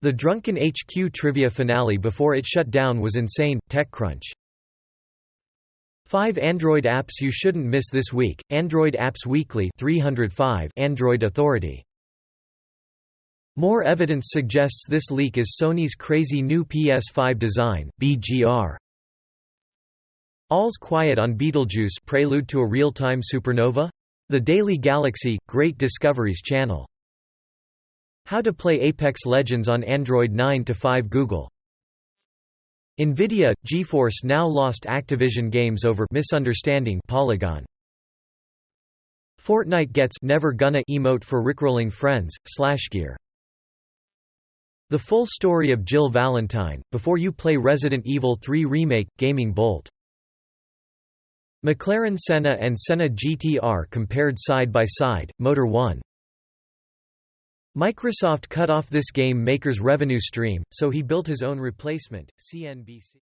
The Drunken HQ trivia finale before it shut down was insane. TechCrunch. 5 Android apps you shouldn't miss this week. Android Apps Weekly 305. Android Authority. More evidence suggests this leak is Sony's crazy new PS5 design. BGR. All's quiet on Betelgeuse, prelude to a real-time supernova? The Daily Galaxy, Great Discoveries Channel. How to play Apex Legends on Android 9 to 5. Google. NVIDIA, GeForce Now lost Activision games over misunderstanding. Polygon. Fortnite gets never gonna emote for rickrolling friends. Slashgear. The full story of Jill Valentine, before you play Resident Evil 3 Remake. Gaming Bolt. McLaren Senna and Senna GT-R compared side by side. Motor 1. Microsoft cut off this game maker's revenue stream, so he built his own replacement. CNBC.